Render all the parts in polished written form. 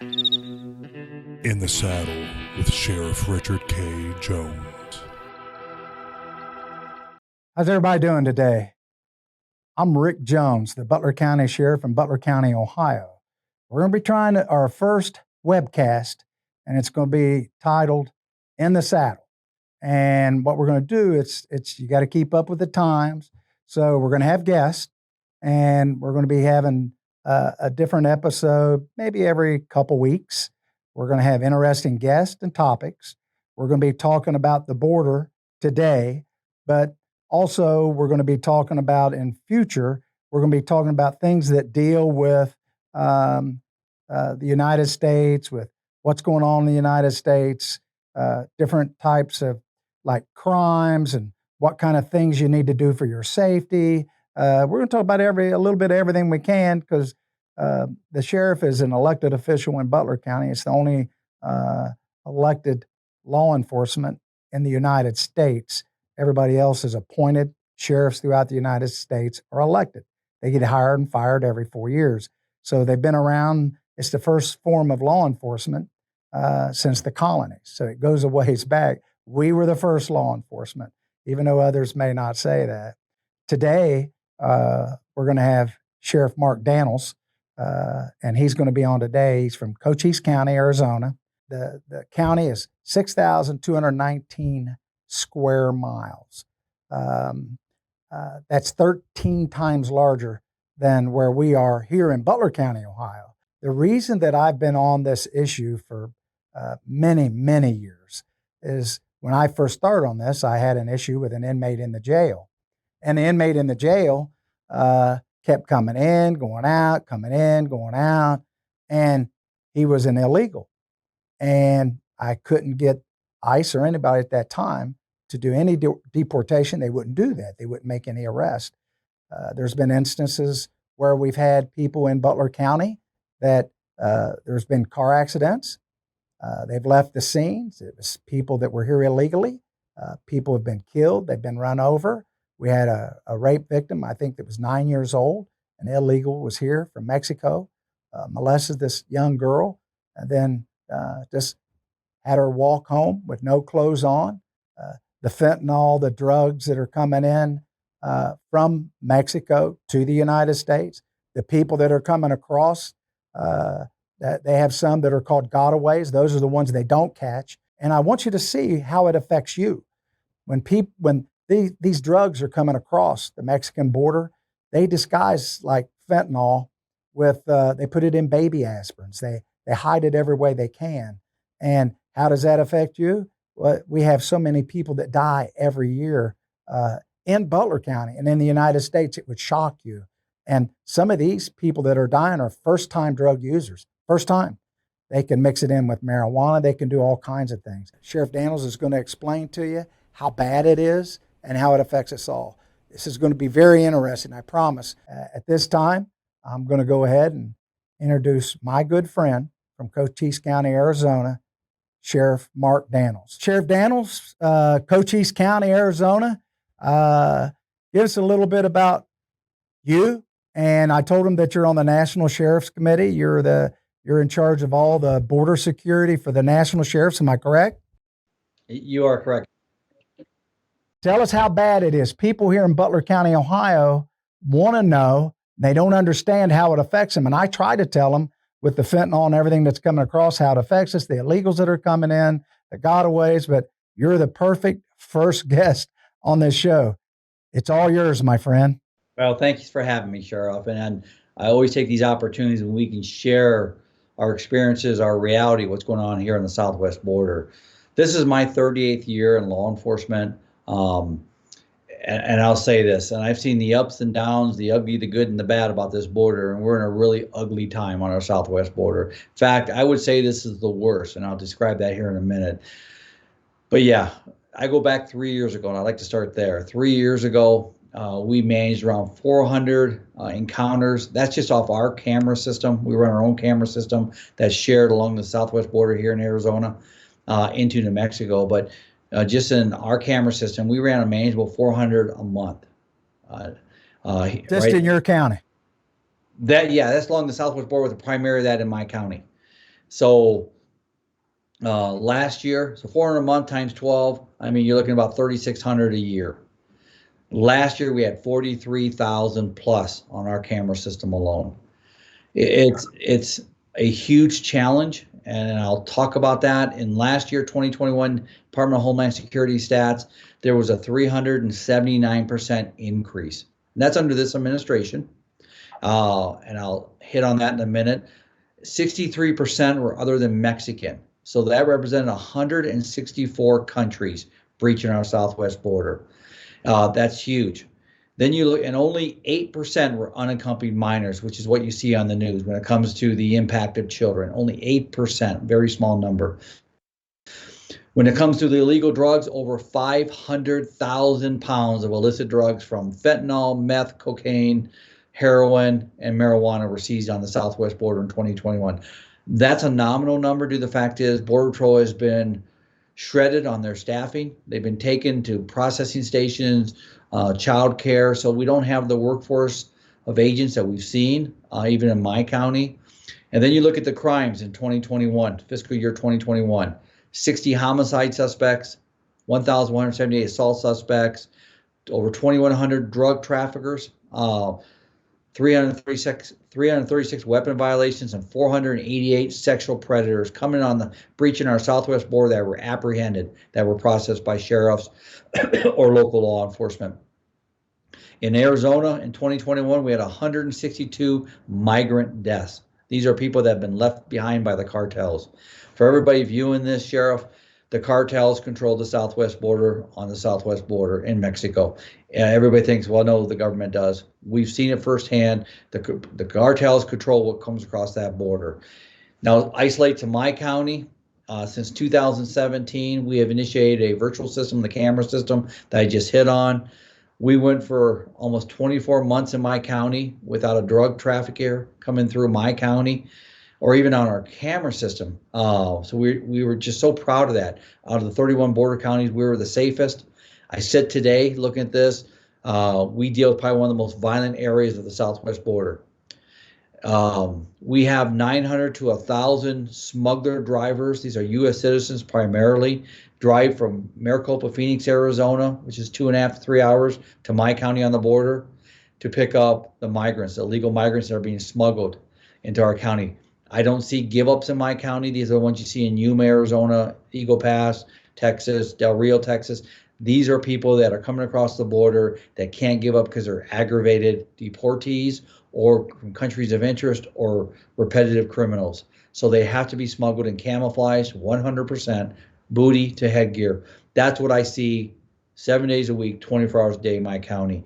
In the Saddle with Sheriff Richard K. Jones. How's everybody doing today? I'm Rick Jones, the Butler County Sheriff in Butler County, Ohio. We're going to be trying our first webcast, and it's going to be titled In the Saddle. And what we're going to do, it's you got to keep up with the times. So we're going to have guests, and we're going to be having a different episode maybe every couple weeks. We're going to have interesting guests and topics. We're going to be talking about the border today, but also we're going to be talking about in future, we're going to be talking about things that deal with the United States, with what's going on in the United States, different types of like crimes and what kind of things you need to do for your safety. We're going to talk about a little bit of everything we can because the sheriff is an elected official in Butler County. It's the only elected law enforcement in the United States. Everybody else is appointed. Sheriffs throughout the United States are elected. They get hired and fired every 4 years. So they've been around. It's the first form of law enforcement since the colonies. So it goes a ways back. We were the first law enforcement, even though others may not say that. Today, we're going to have Sheriff Mark Daniels, and he's going to be on today. He's from Cochise County, Arizona. The county is 6,219 square miles. That's 13 times larger than where we are here in Butler County, Ohio. The reason that I've been on this issue for many, many years is when I first started on this, I had an issue with an inmate in the jail. And the inmate in the jail kept coming in, going out, coming in, going out, and he was an illegal. And I couldn't get ICE or anybody at that time to do any deportation. They wouldn't do that. They wouldn't make any arrest. There's been instances where we've had people in Butler County that there's been car accidents. They've left the scenes. It was people that were here illegally. People have been killed. They've been run over. We had a rape victim, I think that was 9 years old. An illegal was here from Mexico, molested this young girl, and then just had her walk home with no clothes on. The fentanyl, the drugs that are coming in from Mexico to the United States, the people that are coming across, that they have some that are called gotaways. Those are the ones they don't catch. And I want you to see how it affects you. When these drugs are coming across the Mexican border, they disguise like fentanyl with, they put it in baby aspirins. They hide it every way they can. And how does that affect you? Well, we have so many people that die every year in Butler County and in the United States, it would shock you. And some of these people that are dying are first-time drug users. First time. They can mix it in with marijuana. They can do all kinds of things. Sheriff Daniels is going to explain to you how bad it is and how it affects us all. This is going to be very interesting, I promise. At this time, I'm going to go ahead and introduce my good friend from Cochise County, Arizona, Sheriff Mark Daniels. Sheriff Daniels, Cochise County, Arizona, give us a little bit about you. And I told him that you're on the National Sheriff's Committee. You're in charge of all the border security for the national sheriffs. Am I correct? You are correct. Tell us how bad it is. People here in Butler County, Ohio, want to know. They don't understand how it affects them. And I try to tell them with the fentanyl and everything that's coming across, how it affects us, the illegals that are coming in, the gotaways. But you're the perfect first guest on this show. It's all yours, my friend. Well, thank you for having me, Sheriff. And I always take these opportunities when we can share our experiences, our reality, what's going on here on the southwest border. This is my 38th year in law enforcement. And I'll say this, and I've seen the ups and downs, the ugly, the good, and the bad about this border, and we're in a really ugly time on our southwest border. In fact, I would say this is the worst, and I'll describe that here in a minute. But yeah, I go back 3 years ago, and I'd like to start there. 3 years ago, we managed around 400 encounters. That's just off our camera system. We run our own camera system that's shared along the southwest border here in Arizona into New Mexico. But just in our camera system, we ran a manageable 400 a month. Just in your county? That's along the southwest border with the primary of that in my county. So last year, so 400 a month times 12, I mean, you're looking at about 3,600 a year. Last year, we had 43,000 plus on our camera system alone. It's a huge challenge, and I'll talk about that. In last year, 2021, Department of Homeland Security stats, there was a 379% increase. And that's under this administration, and I'll hit on that in a minute. 63% were other than Mexican. So that represented 164 countries breaching our southwest border. That's huge. Then you look, and only 8% were unaccompanied minors, which is what you see on the news when it comes to the impact of children. Only 8%, very small number. When it comes to the illegal drugs, over 500,000 pounds of illicit drugs from fentanyl, meth, cocaine, heroin, and marijuana were seized on the southwest border in 2021. That's a nominal number due to the fact is Border Patrol has been shredded on their staffing. They've been taken to processing stations, child care. So we don't have the workforce of agents that we've seen, even in my county. And then you look at the crimes in 2021, fiscal year 2021, 60 homicide suspects, 1,178 assault suspects, over 2,100 drug traffickers, 336 weapon violations, and 488 sexual predators coming on the breaching our southwest border that were apprehended, that were processed by sheriffs or local law enforcement. In Arizona in 2021, we had 162 migrant deaths. These are people that have been left behind by the cartels. For everybody viewing this, Sheriff, the cartels control the southwest border on the southwest border in Mexico. Everybody thinks, well, no, the government does. We've seen it firsthand. The cartels control what comes across that border. Now, isolate to my county. Since 2017, we have initiated a virtual system, the camera system that I just hit on. We went for almost 24 months in my county without a drug trafficker coming through my county, or even on our camera system. So we were just so proud of that. Out of the 31 border counties, we were the safest. I said today, looking at this, we deal with probably one of the most violent areas of the southwest border. We have 900 to 1,000 smuggler drivers. These are U.S. citizens primarily, drive from Maricopa, Phoenix, Arizona, which is 2.5 to 3 hours, to my county on the border to pick up the migrants, the illegal migrants that are being smuggled into our county. I don't see give-ups in my county. These are the ones you see in Yuma, Arizona, Eagle Pass, Texas, Del Rio, Texas. These are people that are coming across the border that can't give up because they're aggravated deportees or from countries of interest or repetitive criminals. So they have to be smuggled in camouflage, 100%, booty to headgear. That's what I see 7 days a week, 24 hours a day in my county.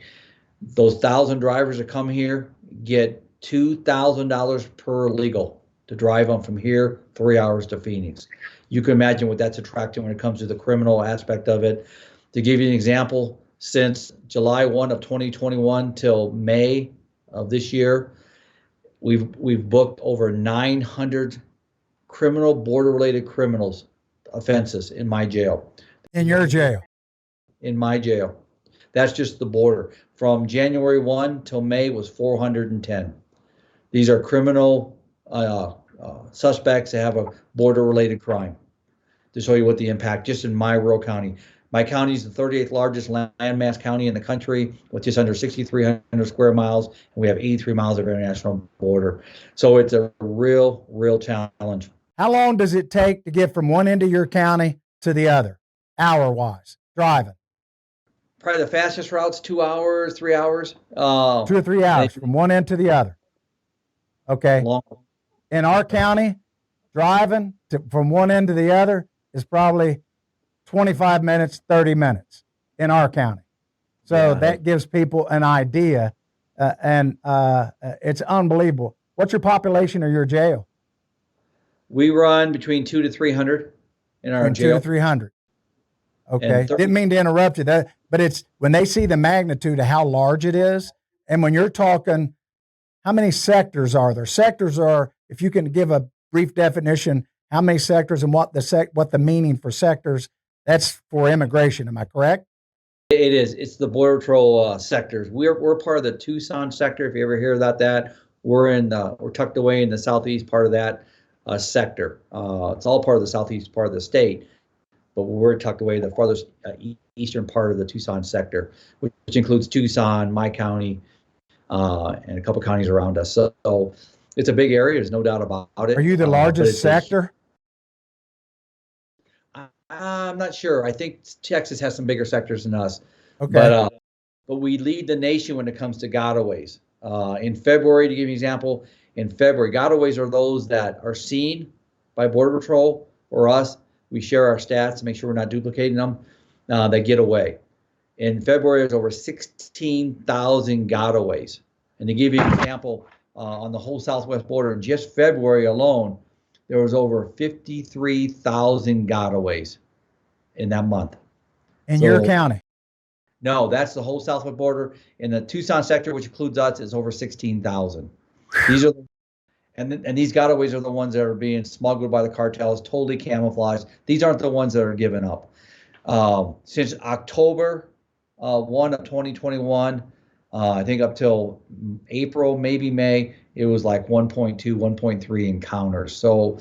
Those 1,000 drivers that come here get $2,000 per illegal to drive them from here 3 hours to Phoenix. You can imagine what that's attracting when it comes to the criminal aspect of it. To give you an example, since July 1 of 2021 till May of this year, we've booked over 900 criminal border-related criminals offenses in my jail. In your jail? In my jail. That's just the border. From January 1 till May was 410. These are criminal suspects that have a border-related crime. To show you what the impact, just in my rural county. My county is the 38th largest landmass county in the country with just under 6,300 square miles, and we have 83 miles of international border. So it's a real challenge. How long does it take to get from one end of your county to the other, hour-wise, driving? Probably the fastest route's 2 hours, 3 hours. 2 or 3 hours from one end to the other. Okay. Long. In our county, driving from one end to the other is probably 25 minutes, 30 minutes in our county. So that gives people an idea, and it's unbelievable. What's your population of your jail? We run between 200 to 300 in our jail. 200 to 300. Okay. Didn't mean to interrupt you, but it's when they see the magnitude of how large it is, and when you're talking, how many sectors are there? Sectors are, if you can give a brief definition, how many sectors and what the meaning for sectors. That's for immigration. Am I correct? It is. It's the Border Patrol sectors. We're part of the Tucson sector. If you ever hear about that, we're tucked away in the southeast part of that sector. It's all part of the southeast part of the state, but we're tucked away the farthest eastern part of the Tucson sector, which includes Tucson, my county, and a couple counties around us. So it's a big area. There's no doubt about it. Are you the largest sector? I'm not sure. I think Texas has some bigger sectors than us. Okay. But we lead the nation when it comes to gotaways. In February, to give you an example, in February, gotaways are those that are seen by Border Patrol or us. We share our stats to make sure we're not duplicating them. They get away. In February, there's over 16,000 gotaways. And to give you an example, on the whole southwest border, in just February alone, there was over 53,000 gotaways in that month. In your county? No, that's the whole southwest border. In the Tucson sector, which includes us, is over 16,000. These are, and these gotaways are the ones that are being smuggled by the cartels, totally camouflaged. These aren't the ones that are given up. Since October 1 of 2021, I think up till April, maybe May, it was like 1.2, 1.3 encounters. So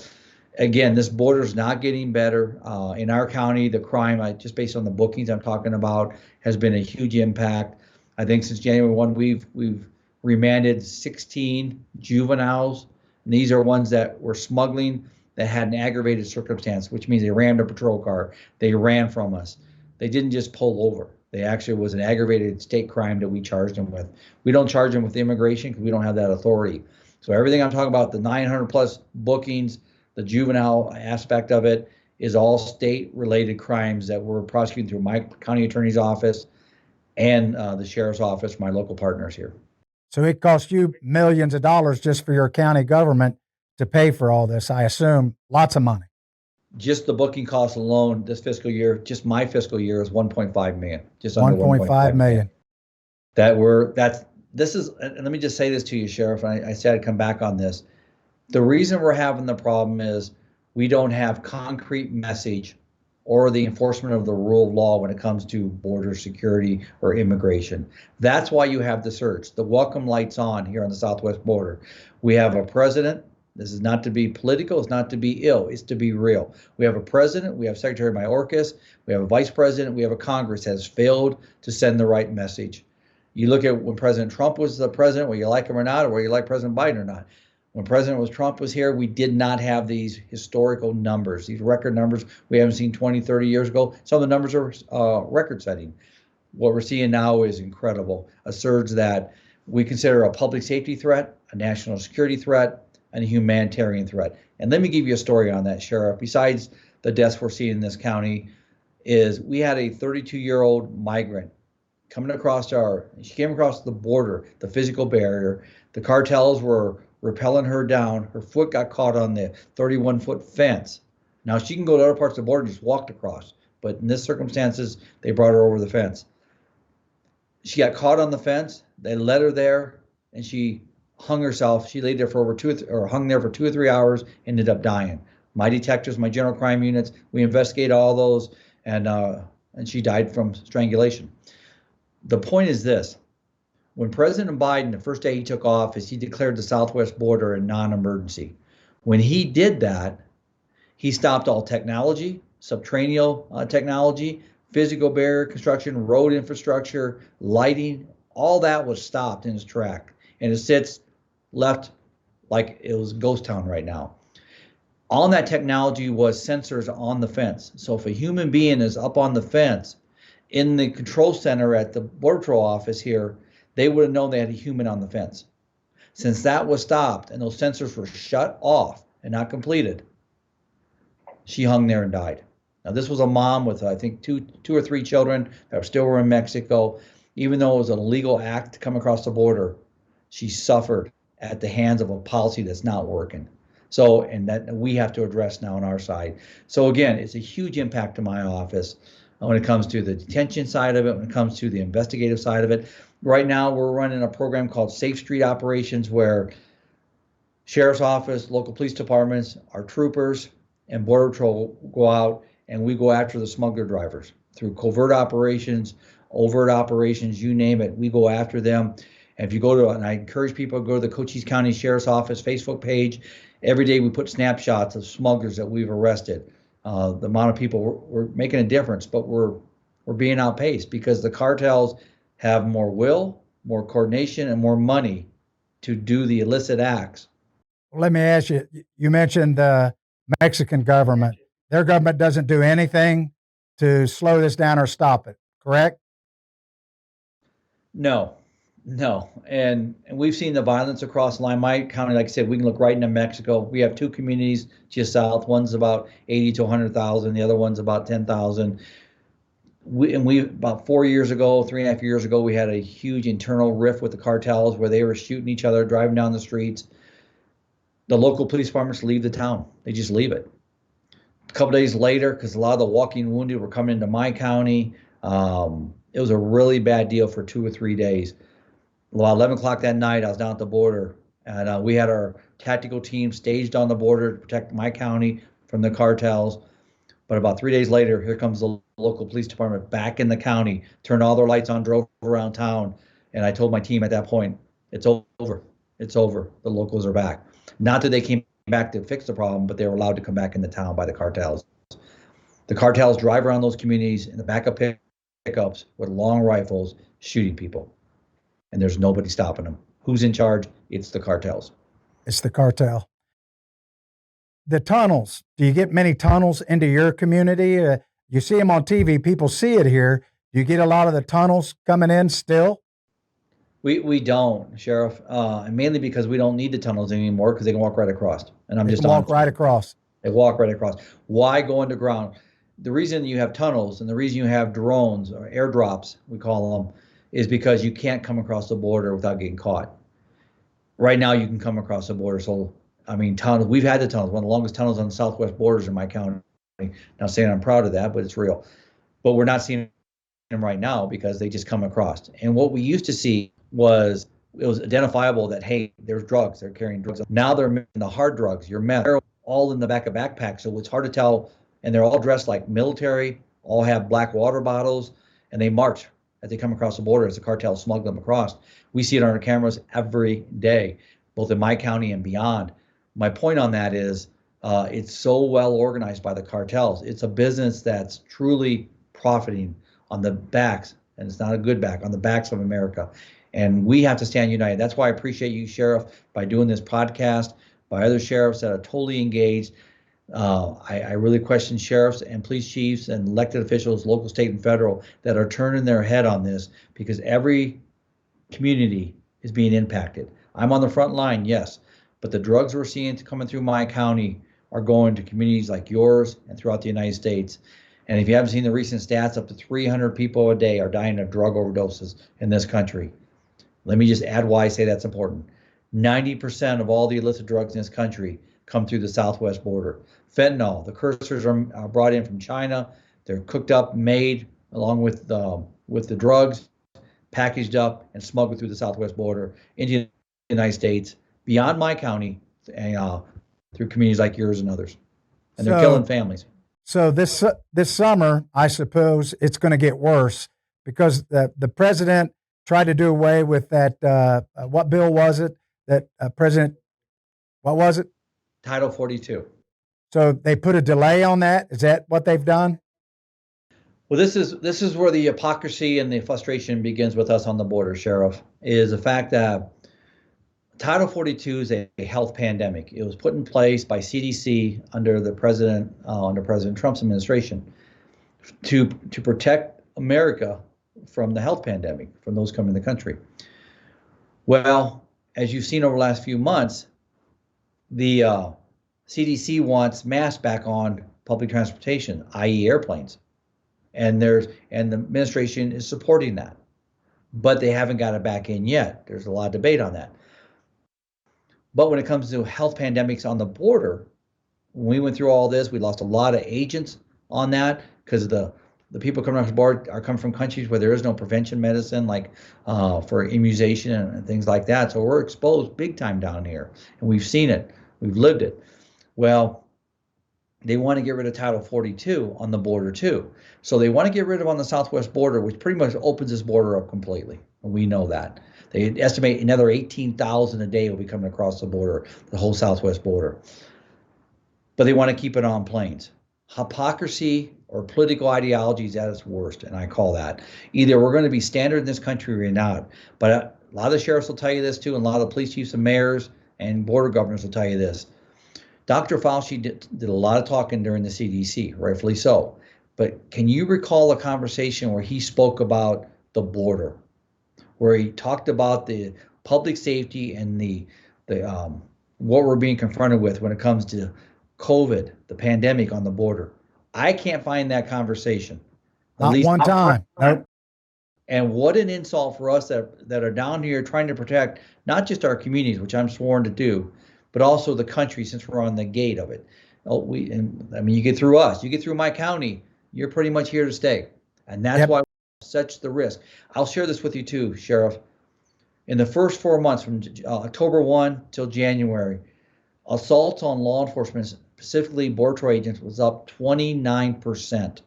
again, this border is not getting better. In our county, the crime, just based on the bookings I'm talking about, has been a huge impact. I think since January 1, we've remanded 16 juveniles. And these are ones that were smuggling that had an aggravated circumstance, which means they rammed a patrol car. They ran from us. They didn't just pull over. They actually was an aggravated state crime that we charged them with. We don't charge them with immigration because we don't have that authority. So everything I'm talking about, the 900 plus bookings, the juvenile aspect of it, is all state-related crimes that we're prosecuting through my county attorney's office and the sheriff's office, my local partners here. So it cost you millions of dollars just for your county government to pay for all this, I assume. Lots of money. Just the booking cost alone this fiscal year, just my fiscal year, is 1.5 million. Just under 1.5 million. This is, and let me just say this to you, Sheriff, and I said I'd come back on this. The reason we're having the problem is we don't have concrete message or the enforcement of the rule of law when it comes to border security or immigration. That's why you have the surge. The welcome light's on here on the southwest border. We have a president. This is not to be political. It's not to be ill. It's to be real. We have a president. We have Secretary Mayorkas. We have a vice president. We have a Congress that has failed to send the right message. You look at when President Trump was the president, whether you like him or not, or whether you like President Biden or not. When Trump was here, we did not have these historical numbers, these record numbers we haven't seen 20, 30 years ago. Some of the numbers are record setting. What we're seeing now is incredible. A surge that we consider a public safety threat, a national security threat, and a humanitarian threat. And let me give you a story on that, Sheriff. Besides the deaths we're seeing in this county, is we had a 32-year-old migrant coming across she came across the border, the physical barrier. The cartels were repelling her down. Her foot got caught on the 31-foot fence. Now she can go to other parts of the border and just walked across, but in this circumstances, they brought her over the fence. She got caught on the fence. They led her there, and she hung herself. She laid there for hung there for 2 or 3 hours, ended up dying. My detectives, my general crime units, we investigate all those, and she died from strangulation. The point is this. When President Biden, the first day he took office, he declared the southwest border a non-emergency. When he did that, he stopped all technology, subterranean technology, physical barrier construction, road infrastructure, lighting, all that was stopped in its track. And it sits left like it was a ghost town right now. On that technology was sensors on the fence. So if a human being is up on the fence in the control center at the Border Patrol office here, they would have known they had a human on the fence. Since that was stopped and those sensors were shut off and not completed, she hung there and died. Now, this was a mom with, I think, two or three children that still were in Mexico. Even though it was a legal act to come across the border, she suffered at the hands of a policy that's not working. So, and that we have to address now on our side. So again, it's a huge impact to my office when it comes to the detention side of it, when it comes to the investigative side of it. Right now, we're running a program called Safe Street Operations, where Sheriff's Office, local police departments, our troopers, and Border Patrol go out and we go after the smuggler drivers through covert operations, overt operations, you name it. We go after them. And if you go to, and I encourage people to go to the Cochise County Sheriff's Office Facebook page, Every day we put snapshots of smugglers that we've arrested. The amount of people we're making a difference, but we're being outpaced because the cartels have more will, more coordination, and more money to do the illicit acts. Let me ask you, you mentioned the Mexican government. Their government doesn't do anything to slow this down or stop it, correct? No, no. And we've seen the violence across the line. My county, like I said, we can look right into Mexico. We have two communities just south. One's about 80 to 100,000. The other one's about 10,000. We about 4 years ago, 3.5 years ago, we had a huge internal rift with the cartels where they were shooting each other, driving down the streets. The local police departments leave the town. They just leave it. A couple days later, because a lot of the walking wounded were coming into my county, it was a really bad deal for 2 or 3 days. Well, 11 o'clock that night, I was down at the border, and we had our tactical team staged on the border to protect my county from the cartels. But about 3 days later, here comes the local police department back in the county, turned all their lights on, drove around town. And I told my team at that point, it's over. It's over. The locals are back. Not that they came back to fix the problem, but they were allowed to come back in the town by the cartels. The cartels drive around those communities in the back of pickups with long rifles, shooting people. And there's nobody stopping them. Who's in charge? It's the cartels. It's the cartel. The tunnels. Do you get many tunnels into your community? You see them on TV. People see it here. Do you get a lot of the tunnels coming in still? We don't, Sheriff, and mainly because we don't need the tunnels anymore because they can walk right across. And I'm They just can walk honest. right across. They walk right across. Why go underground? The reason you have tunnels and the reason you have drones or airdrops, we call them, is because you can't come across the border without getting caught. Right now, you can come across the border. So, I mean, tunnels. We've had the tunnels, one of the longest tunnels on the southwest borders in my county. Not saying I'm proud of that, but it's real. But we're not seeing them right now because they just come across. And what we used to see was it was identifiable that, hey, there's drugs. They're carrying drugs. Now they're mixing the hard drugs, your meth, all in the back of backpacks. So it's hard to tell. And they're all dressed like military, all have black water bottles, and they march as they come across the border as the cartels smuggle them across. We see it on our cameras every day, both in my county and beyond. My point on that is it's so well organized by the cartels. It's a business that's truly profiting on the backs, and it's not a good back, on the backs of America. And we have to stand united. That's why I appreciate you, Sheriff, by doing this podcast, by other sheriffs that are totally engaged. I really question sheriffs and police chiefs and elected officials, local, state, and federal, that are turning their head on this because every community is being impacted. I'm on the front line, yes, but the drugs we're seeing coming through my county are going to communities like yours and throughout the United States. And if you haven't seen the recent stats, up to 300 people a day are dying of drug overdoses in this country. Let me just add why I say that's important. 90% of all the illicit drugs in this country come through the southwest border. Fentanyl, the cursors are brought in from China. They're cooked up, made along with the drugs, packaged up and smuggled through the southwest border into the United States, beyond my county, and through communities like yours and others. And they're killing families. So this summer, I suppose it's going to get worse because the president tried to do away with that. What bill was it that President? What was it? Title 42. So they put a delay on that. Is that what they've done? Well, this is where the hypocrisy and the frustration begins with us on the border, Sheriff, is the fact that Title 42 is a health pandemic. It was put in place by CDC under President Trump's administration to protect America from the health pandemic, from those coming to the country. Well, as you've seen over the last few months, the CDC wants masks back on public transportation, i.e. airplanes. And the administration is supporting that. But they haven't got it back in yet. There's a lot of debate on that. But when it comes to health pandemics on the border, when we went through all this, we lost a lot of agents on that because the people coming off the board are coming from countries where there is no prevention medicine, like for immunization and things like that. So we're exposed big time down here, and we've seen it. We've lived it. Well, they want to get rid of Title 42 on the border too. So they want to get rid of on the southwest border, which pretty much opens this border up completely. And we know that. They estimate another 18,000 a day will be coming across the border, the whole southwest border. But they want to keep it on planes. Hypocrisy or political ideology is at its worst, and I call that. Either we're going to be standard in this country or we're not. But a lot of the sheriffs will tell you this too, and a lot of the police chiefs and mayors and border governors will tell you this. Dr. Fauci did a lot of talking during the CDC, rightfully so. But can you recall a conversation where he spoke about the border, where he talked about the public safety and the what we're being confronted with when it comes to COVID, the pandemic on the border? I can't find that conversation. Not one time. Nope. And what an insult for us that are down here trying to protect not just our communities, which I'm sworn to do, but also the country, since we're on the gate of it. You get through us, you get through my county, you're pretty much here to stay. And that's why such the risk. I'll share this with you too, Sheriff. In the first 4 months, from October 1 till January, assaults on law enforcement, specifically Border Patrol agents, was up 29%.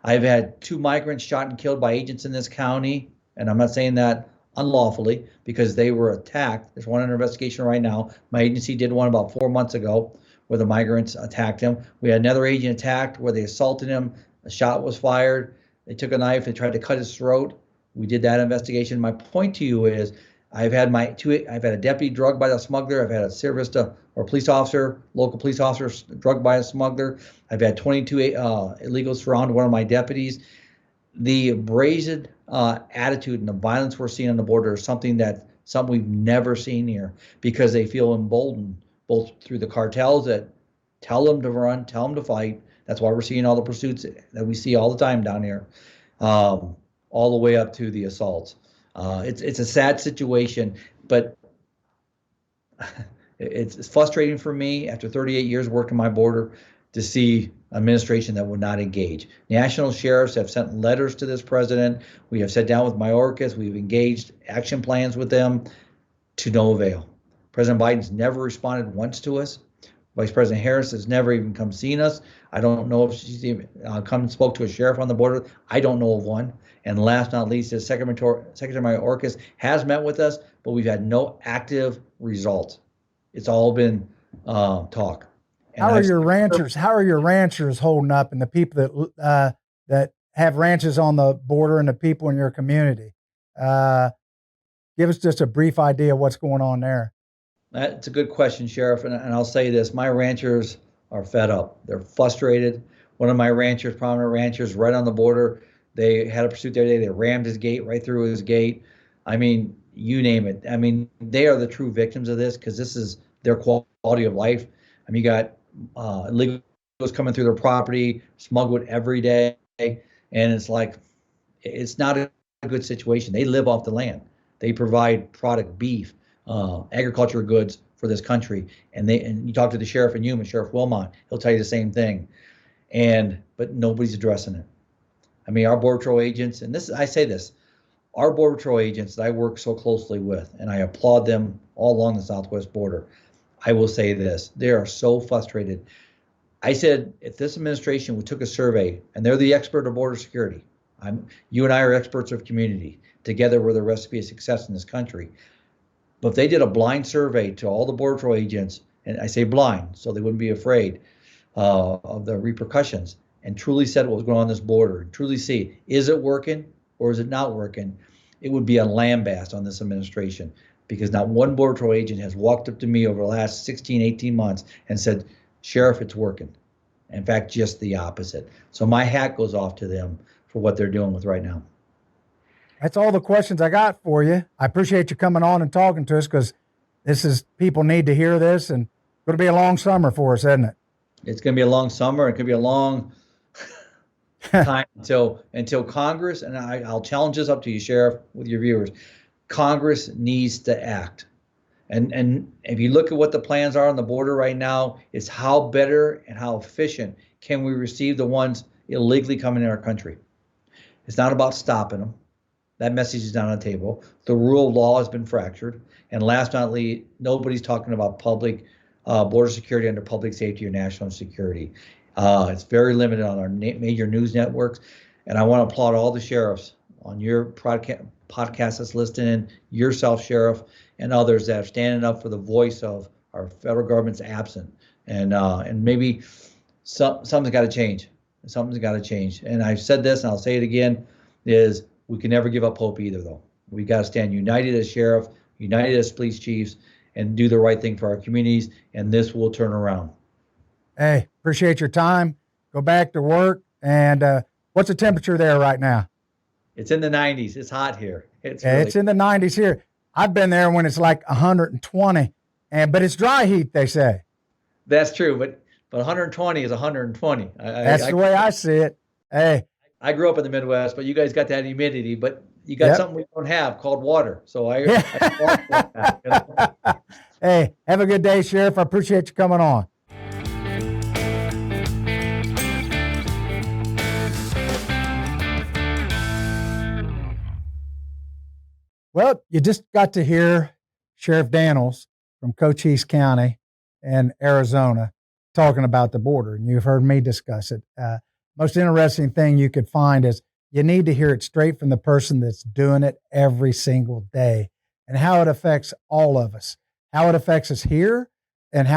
I've had 2 migrants shot and killed by agents in this county, and I'm not saying that unlawfully because they were attacked. There's one under investigation right now. My agency did one about 4 months ago where the migrants attacked him. We had another agent attacked where they assaulted him. A shot was fired. They took a knife. They tried to cut his throat. We did that investigation. My point to you is I've had a deputy drugged by a smuggler. I've had a service or police officer, local police officer drugged by a smuggler. I've had 22 illegals surround one of my deputies. The brazen attitude and the violence we're seeing on the border is something we've never seen here because they feel emboldened both through the cartels that tell them to run, tell them to fight. That's why we're seeing all the pursuits that we see all the time down here, all the way up to the assaults. It's a sad situation, but it's frustrating for me after 38 years working my border to see administration that would not engage. National sheriffs have sent letters to this president. We have sat down with Mayorkas. We've engaged action plans with them to no avail. President Biden's never responded once to us. Vice President Harris has never even come seen us. I don't know if she's even come and spoke to a sheriff on the border. I don't know of one. And last but not least, Secretary Mayorkas has met with us, but we've had no active results. It's all been talk. And How are your ranchers holding up, and the people that have ranches on the border, and the people in your community? Give us just a brief idea of what's going on there. That's a good question, Sheriff. And I'll say this: my ranchers are fed up. They're frustrated. One of my ranchers, prominent ranchers, right on the border, they had a pursuit the other day. They rammed his gate right through his gate. I mean, you name it. I mean, they are the true victims of this because this is their quality of life. I mean, you got illegals coming through their property, smuggled every day, and it's like it's not a good situation. They live off the land. They provide product, beef, agriculture goods for this country, and you talk to the sheriff in Yuma, Sheriff Wilmot, he'll tell you the same thing. But nobody's addressing it. I mean, our Border Patrol agents, and I say this, our Border Patrol agents that I work so closely with, and I applaud them all along the southwest border. I will say this: they are so frustrated. I said, if this administration took a survey, and they're the expert of border security, you and I are experts of community. Together, we're the recipe of success in this country. But if they did a blind survey to all the Border Patrol agents, and I say blind, so they wouldn't be afraid of the repercussions, and truly said what was going on this border, and truly see, is it working or is it not working, it would be a lambast on this administration. Because not one Border Patrol agent has walked up to me over the last 16, 18 months and said, Sheriff, it's working. In fact, just the opposite. So my hat goes off to them for what they're doing with right now. That's all the questions I got for you. I appreciate you coming on and talking to us because people need to hear this, and it's going to be a long summer for us, isn't it? It's going to be a long summer. It could be a long time until Congress, and I'll challenge this up to you, Sheriff, with your viewers. Congress needs to act. And if you look at what the plans are on the border right now, it's how better and how efficient can we receive the ones illegally coming in our country. It's not about stopping them. That message is not on the table. The rule of law has been fractured. And last but not least, nobody's talking about public border security under public safety or national security. It's very limited on our major news networks. And I want to applaud all the sheriffs on your podcast that's listening, yourself, Sheriff, and others that are standing up for the voice of our federal government's absent. And maybe something's got to change. Something's got to change. And I've said this, and I'll say it again: is we can never give up hope either, though. We got to stand united as sheriff, united as police chiefs, and do the right thing for our communities. And this will turn around. Hey, appreciate your time. Go back to work. And what's the temperature there right now? It's in the 90s. It's hot here. It's in the 90s here. I've been there when it's like 120, but it's dry heat, they say. That's true, but 120 is 120. That's the way I see it. Hey, I grew up in the Midwest, but you guys got that humidity, but you got something we don't have called water. So I that, you know? Hey, have a good day, Sheriff. I appreciate you coming on. Well, you just got to hear Sheriff Daniels from Cochise County in Arizona talking about the border, and you've heard me discuss it. Most interesting thing you could find is you need to hear it straight from the person that's doing it every single day and how it affects all of us, how it affects us here and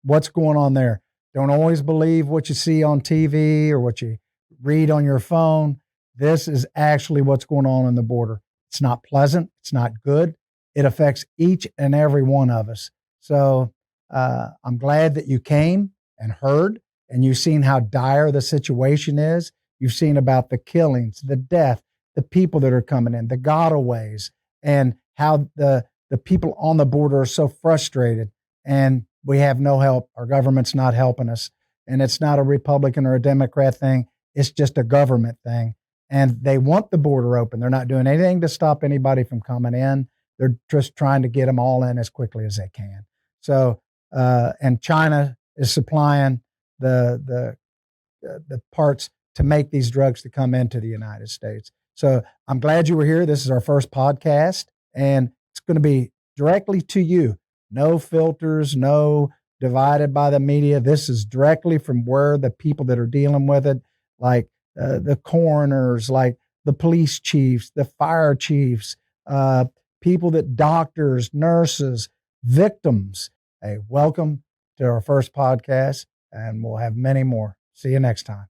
what's going on there. Don't always believe what you see on TV or what you read on your phone. This is actually what's going on the border. It's not pleasant. It's not good. It affects each and every one of us. So I'm glad that you came and heard, and you've seen how dire the situation is. You've seen about the killings, the death, the people that are coming in, the gotaways, and how the people on the border are so frustrated. And we have no help. Our government's not helping us. And it's not a Republican or a Democrat thing. It's just a government thing. And they want the border open. They're not doing anything to stop anybody from coming in. They're just trying to get them all in as quickly as they can. So, and China is supplying the parts to make these drugs to come into the United States. So I'm glad you were here. This is our first podcast, and it's going to be directly to you. No filters, no divided by the media. This is directly from where the people that are dealing with it, like the coroners, like the police chiefs, the fire chiefs, people doctors, nurses, victims. Hey, welcome to our first podcast, and we'll have many more. See you next time.